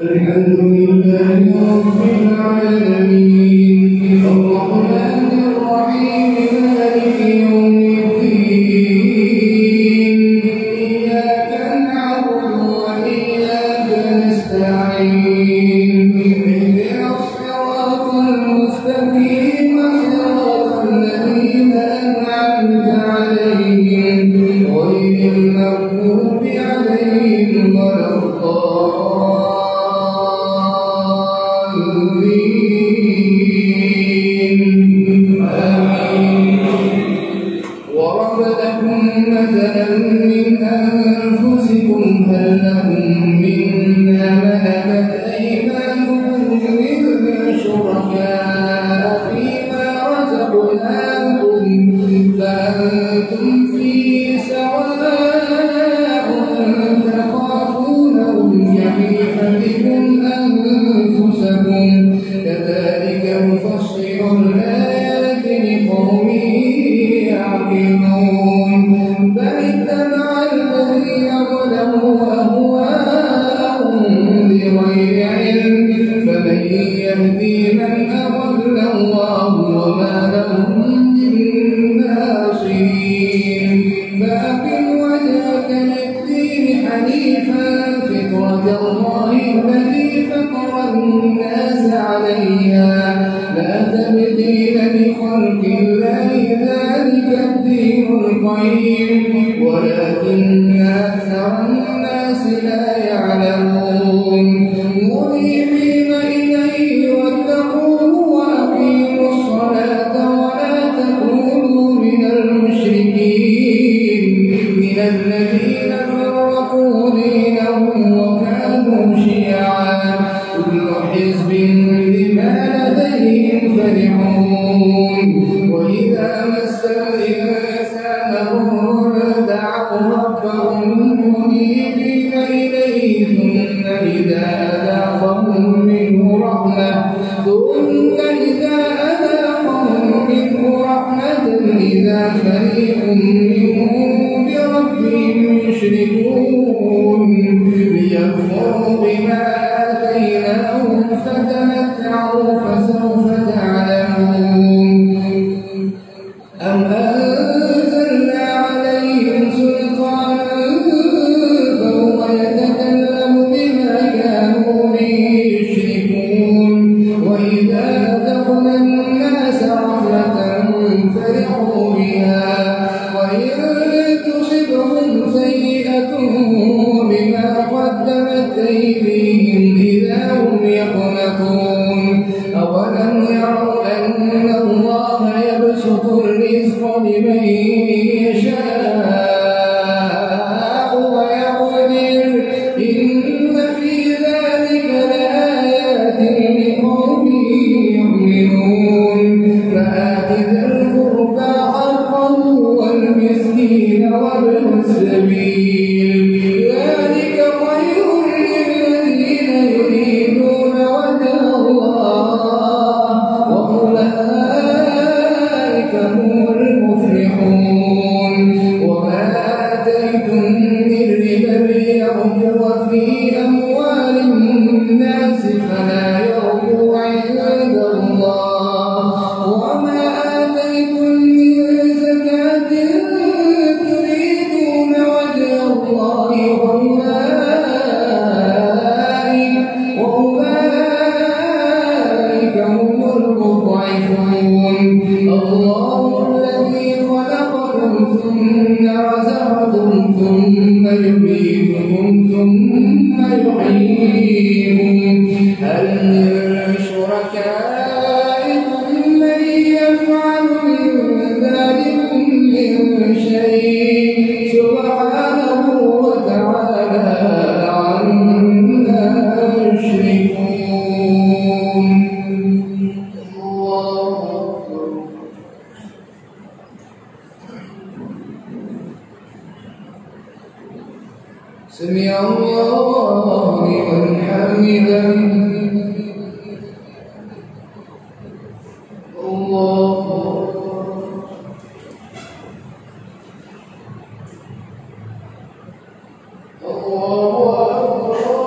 الحمد لله رب العالمين الرحمن الرحيم مالك يوم الدين إياك نعبد وإياك نستعين اهدنا الصراط المستقيم صراط الذين أنعمت عليهم غير المغضوب عليهم ولا وضرب لكم مثلا من أنفسكم هل لكم مما ملكت أيمانكم من شركاء فيما رزقناكم فأنتم فيه سواء تخافونهم كخيفتكم أنفسكم كذلك نفصل الآيات لقوم يعقلون بل اتبع الذين ظلموا أهواءهم بغير علم فمن يهدي من أضل الله وما لهم من ناصرين فأقم وجهك للدين حنيفا فطرة الله التي فطر الناس عليها لا تبديل لخلق الله ذلك الدين القيم ولكن أكثر الناس لا يعلمون منيبين إليه واتقوه وأقيموا الصلاة ولا تكونوا من المشركين من الذين فرقوا دينهم وكانوا شيعا كل حزب بما لديهم فرحون وإذا مس الإنسان ضر دعوا ربهم منيبين إليه ثم إذا أذاقهم منه رحمة إذا فريق منهم بربهم يشركون ليكفروا بما آتيناهم فتمتعوا فسوف تعلمون أم أنزلنا عليهم سلطانا فهو يتكلم بما كانوا به يشركون وإذا أذقنا الناس رحمة فرحوا بها وإن تصبهم سيئة بما قدمت أيديهم إذا هم يقنطون أولم يروا أن الله يبسط الرزق لمن يشاء ويقدر إن في ذلك لآيات لقوم يؤمنون فآت ذا القربى حقه والمسكين وابن السبيل ذلك خير للذين يريدون وجه الله وأولئك هم المفلحون وما آتيتم من ربا ليربو في أموال الناس فلا يربو عند الله وما آتيتم من زكاة تريدون وجه الله وأولئك هم المضعفون الله الذي خلقكم ثم رزقكم ثم يميتكم ثم يحييكم هل من شركائكم من يفعل من ذلكم من شيء سبحانه وتعالى عما يشركون الله أكبر سمع الله لمن حمده الله الله أكبر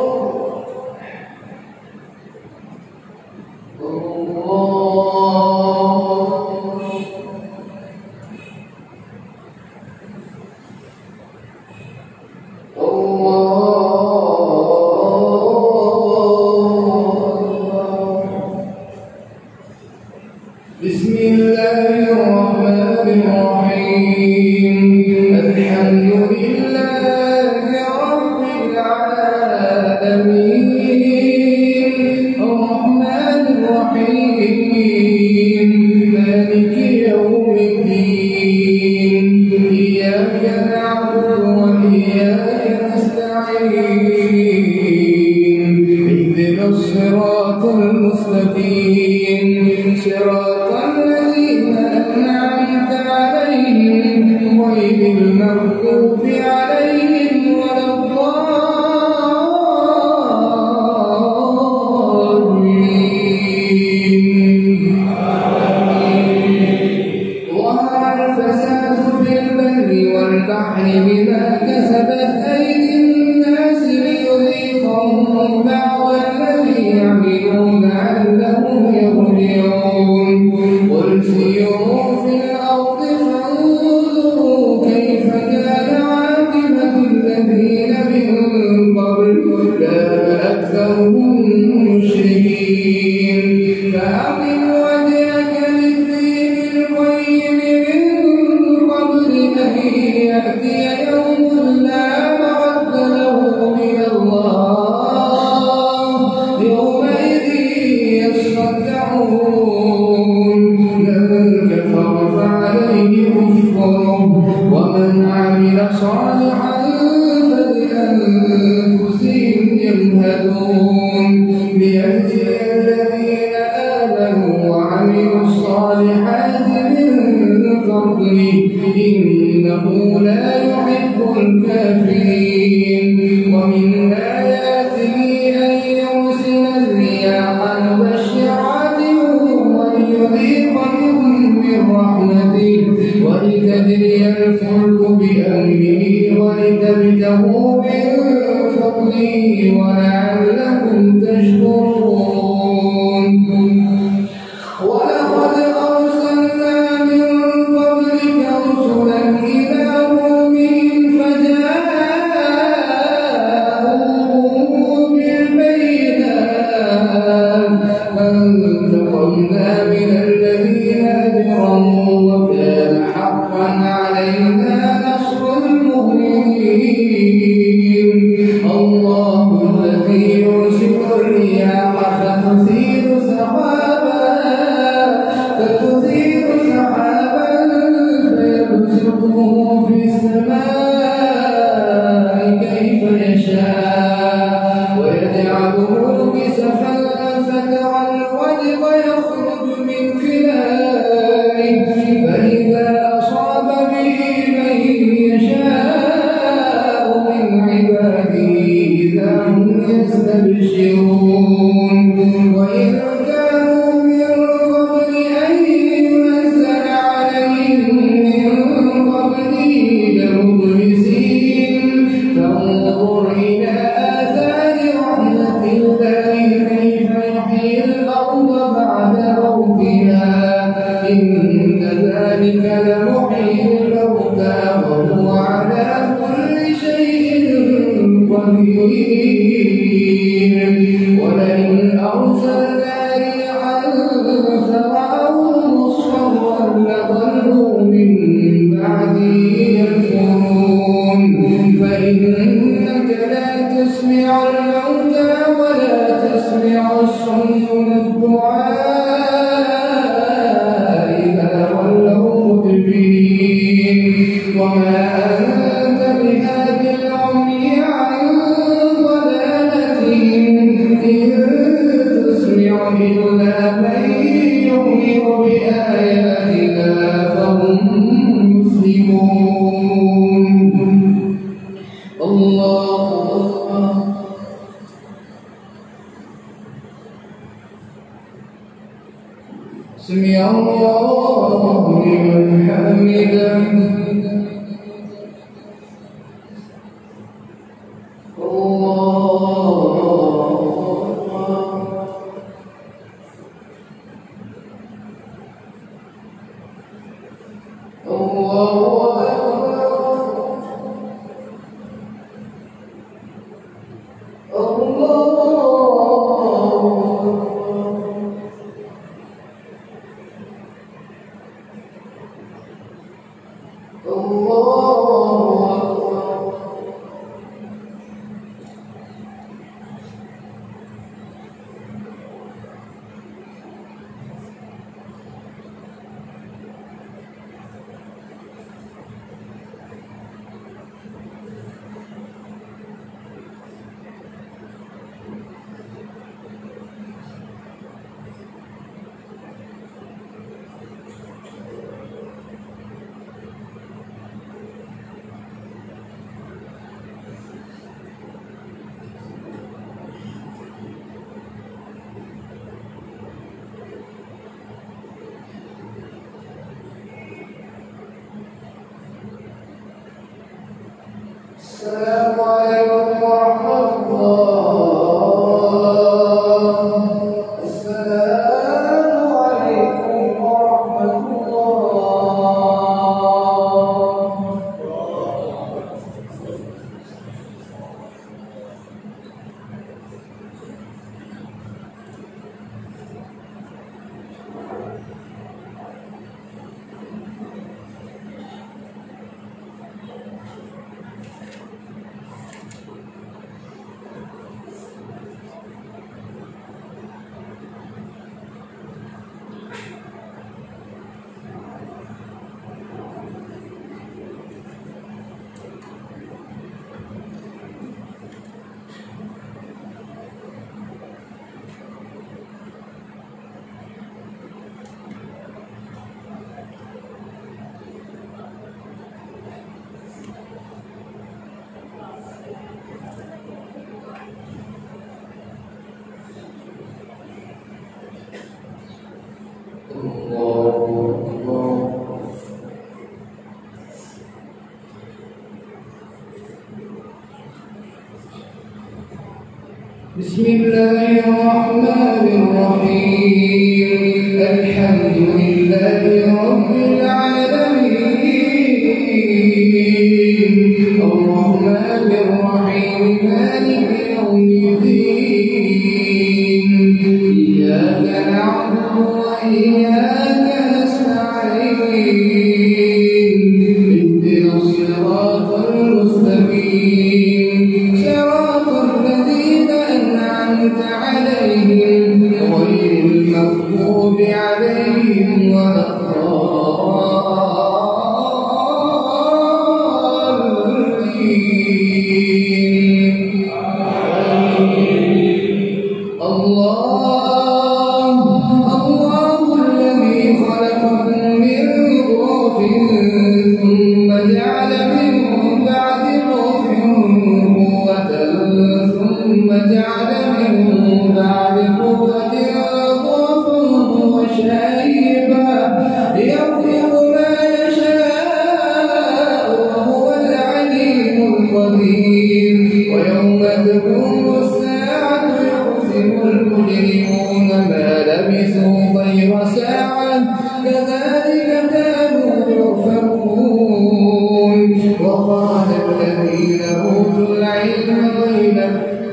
العالمين الرحمن الرحيم مالك يوم الدين إياك نعبد وإياك نستعين اهدنا الصراط المستقيم صراط الذين أنعمت عليهم غير المغضوب عليهم ولا الضالين. ظهر الفساد في البر والبحر بما كسبت أيدي الناس ليذيقهم بعض الذي يعملون لعلهم يرجعون قل سيروا في الأرض فانظروا كيف كان عاقبة الذين من قبل كان أكثرهم مشركين فأقم وجهك للدين القيم من قبل أن يأتي يوم لا مرد له من الله يومئذ يصدعون من كفر فعليه كفره ومن عمل صالحا فلأنفسهم يمهدون ليجزي الذين آمنوا وعملوا الصالحات من فضله إنه لا يحب الكافرين ومن آياته أن يرسل الرياح مبشرات وليذيقكم من رحمته ولتجري الفلك بأمره ولتبتغوا من فضله ولعلكم تشكرون ولقد أرسلنا من قبلك رسلا إلى قومهم فجاءوهم بالبينات فانتقمنا من الذين أجرموا وكان حقا علينا نصر المؤمنين الله الذي يرسل الرياح فتثير سحابا فيبسطه في السماء كيف يشاء ويجعله كسفا فترى الودق يخرج من خلاله فإذا أصاب به من يشاء من عباده إذا هم يستبشرون وإذ كانوا من قبل أن ينزل عليهم من قبله لمبلسين فانظر إلى آثار رحمة الله كيف يحيي الأرض بعد موتها إن ذلك لمحيي الموتى وهو على كل شيء قدير ولئن أرسلنا ريحا فرأوه مصفرا لظلوا من بعده يكفرون فإنك لا تسمع الموتى ولا تسمع الصم الدعاء إذا ولوا مدبرين وما أنت بهاد العمي عن ضلالتهم إن تسمع إلا من يؤمن بآياتنا فهم مسلمون الله أكبر سمع الله لمن حمده بسم الله الرحمن الرحيم الحمد لله رب العالمين الرحمن الرحيم مالك يوم الدين إياك نعبد وإياك نستعين اهدنا الصراط المستقيم صراط الذين أنعمت عليهم غير المغضوب عليهم ولا الله الذي خلقكم من ضعف ثم جعل من بعد ضعف قوة ثم جعل من بعد قوة ضعفا وشيبا يخلق ما يشاء وهو العليم القدير ويوم تقوم الساعة يقسم المجرمون ما لبثوا غير ساعة كذلك كانوا يؤفكون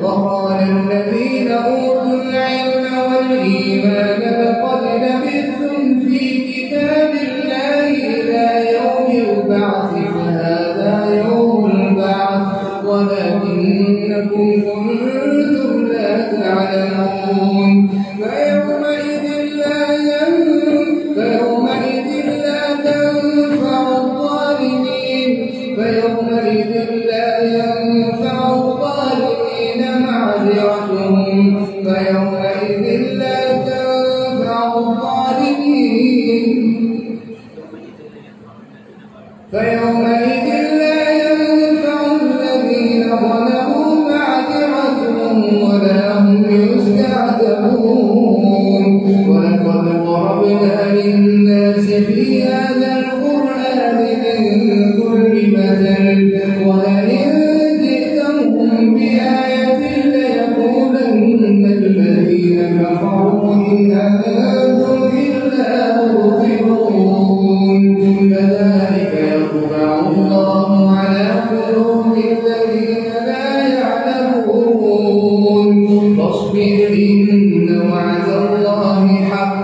وقال الذين أوتوا العلم والإيمان لقد لبثتم في كتاب الله إلى يوم البعث فهذا يوم البعث ولكنكم كنتم لا تعلمون فيومئذ لا تنفع الظالمين معذرتهم فيومئذ لا ينفع الذين ظلموا معذرتهم ولا هم يستعتبون ولقد ضربنا للناس في هذا القرآن من كل مثل ولئن جئتهم بآية ليقولن الذين كفروا إن أنتم إلا مبطلون كذلك يطبع الله على قلوب الذين لا يعلمون فاصبر إن وعد الله حق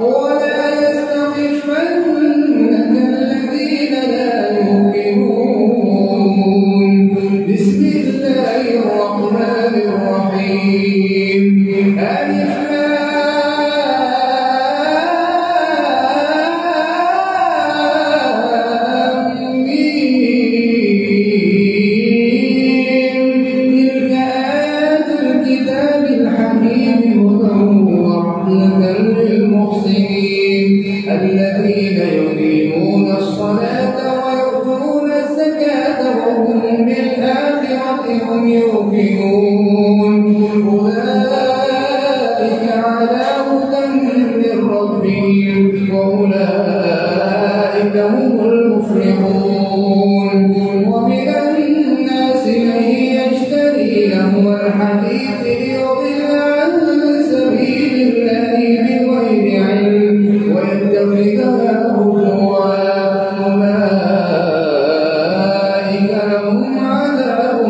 ولا يستخفنك الذين لا يؤمنون بسم الله الرحمن الرحيم ألف الذين يقيمون الصلاة ويؤتون الزكاة وهم بالآخرة هم يوقنون أولئك على هدى من ربهم وأولئك هم المفلحون ومن الناس من يشتري لهو الحديث ليضل عن سبيل الله بغير علم ويتخذها هزوا أولئك لهم عذاب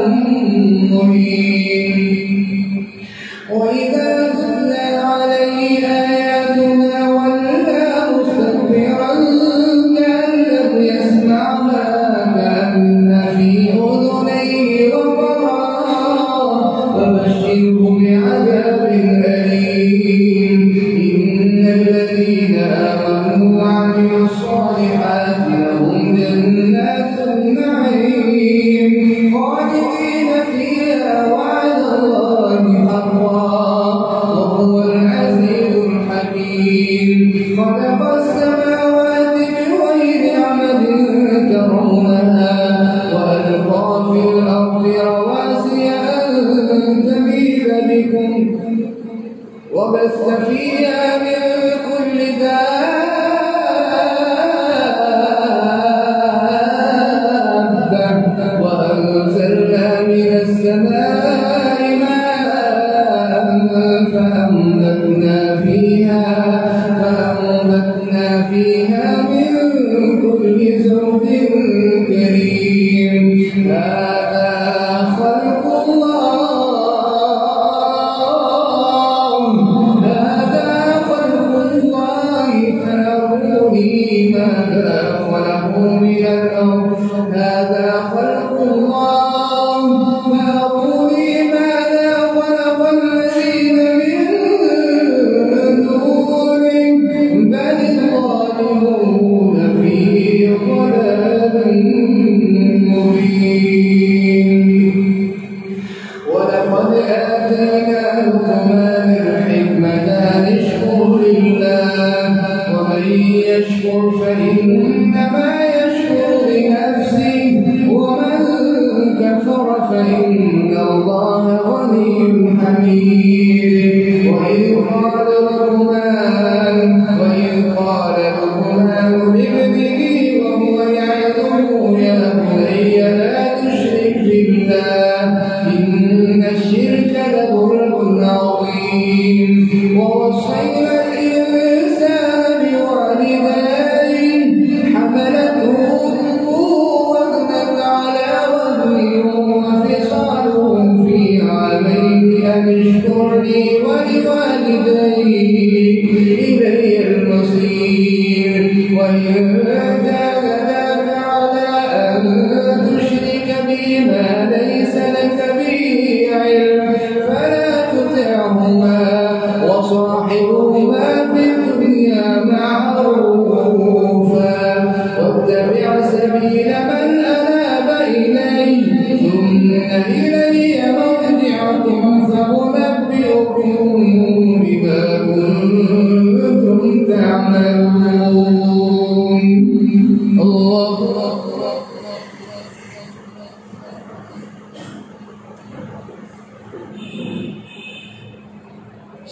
مهين وإذا تتلى عليه آياتنا ولى مستكبرا كأن لم يسمعها كأن في أذنيه وقرا فبشره بعذاب أليم إن الذين آمنوا وعملوا الصالحات لهم جنات النعيم خالدين فيها وعد الله حقا وهو العزيز الحكيم خلق السماوات بغير عمد ترونها وألقى في الأرض رواسي أن تميد بكم وبث فيها من كل دابة وأنزلنا من السماء ماء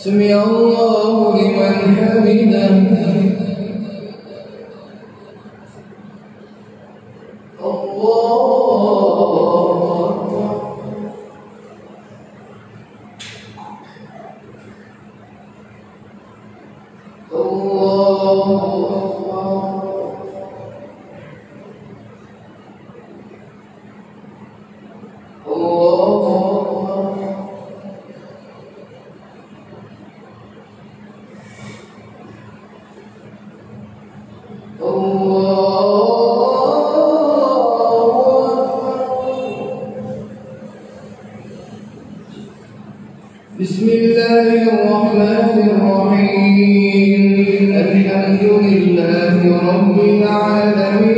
سمع الله لمن حمده. بسم الله الرحمن الرحيم. الحمد لله رب العالمين.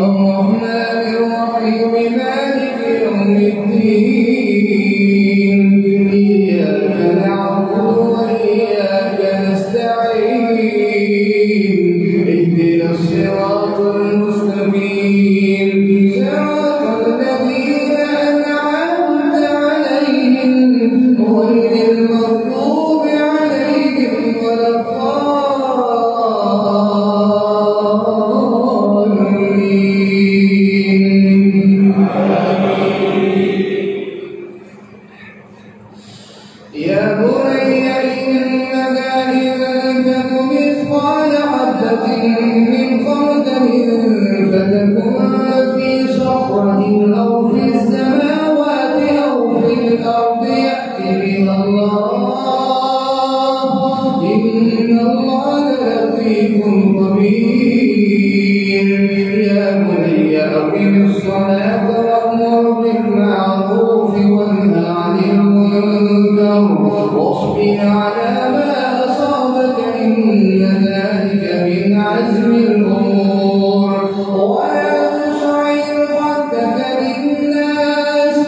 الرحمن الرحيم مالك يوم الدين. إياك نعبد وإياك نستعين. اهدنا الصراط المستقيم صراط الذين أنعمت عليهم غير المغضوب عليهم ولا الضالين. يا بني إنها إن تك مثقال حبة من خردل فتكن في صخرة أو في السماوات أو في الأرض يأت بها الله. إن الله لطيف خبير. يا بني أقم الصلاة وأمر بالمعروف وانه عن المنكر واصبر على ما أصابك إن ذلك من عزم الأمور. ولا تصعر خدك للناس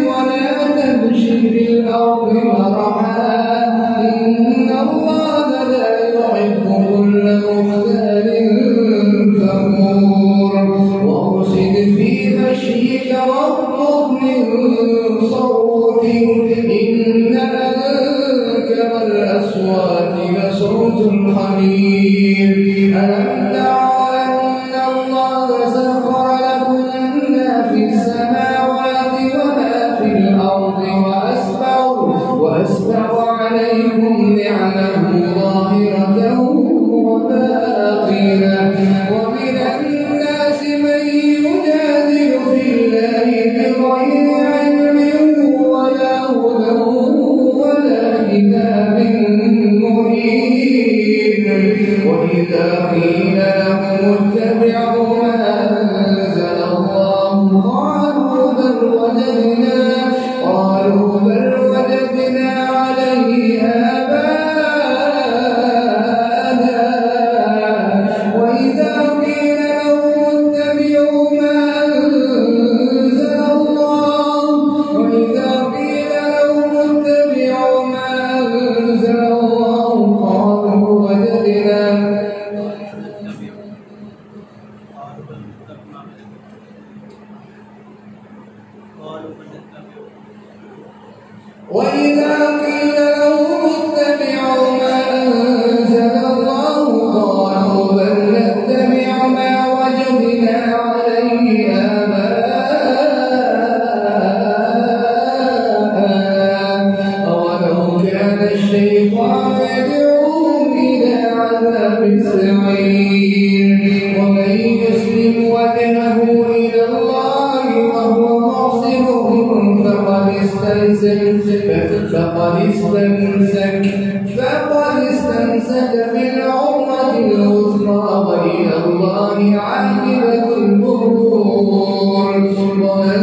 ولا تمش في الأرض مرحا. إن الله لا يحب كل مختال وإذا قيل لهم اتبعوا ما أنزل الله قالوا بل نتبع ما وجدنا عليه آباءنا أولو كان الشيطان يدعوهم إلى عذاب السعير ومن يسلم وجهه إلى الله وهو محسن فقد استمسك بالعروة الوثقى وإلى الله عاقبة الأمور ومن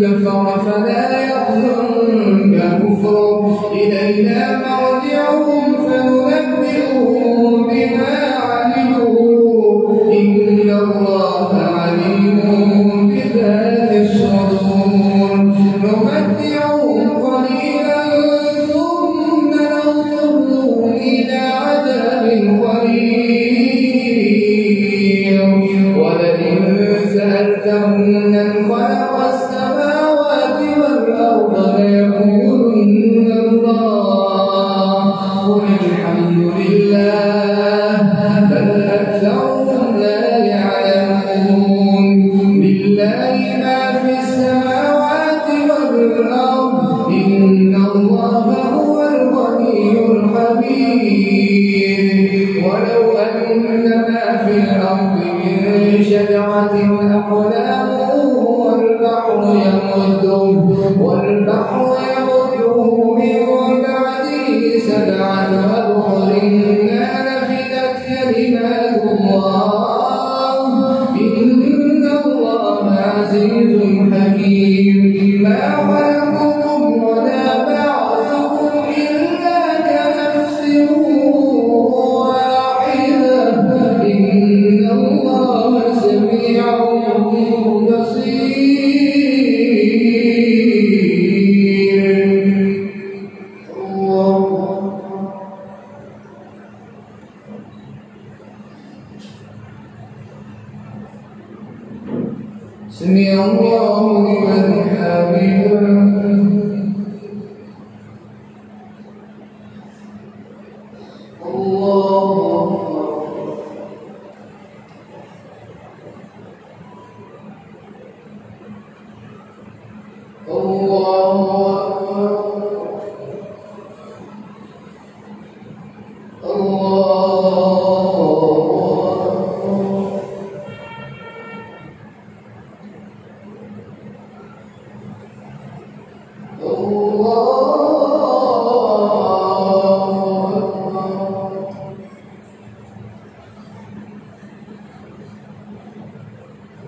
كفر فلا يحزنك كفره إلينا مرجعهم فننبئهم بما عملوا إن الله عليم بذات الصدور نمتعهم قليلا ثم نضطرهم إلى عذاب غليظ ولئن سألتهم من خلق السماوات والأرض ليقولن الله قل الحمد لله بل أكثرهم لا يعلمون لله ما في السماوات والأرض إن الله هو الغني الحميد ولو أن ما في الأرض من شجرة أقلام والبحر يمده من بعده سبعة أبحر ما نفدت كلمات الله إن الله عزيز حكيم ما خلقكم ولا بعثكم إلا كنفس واحدة إن الله سميع بصير سمع الله لمن حمده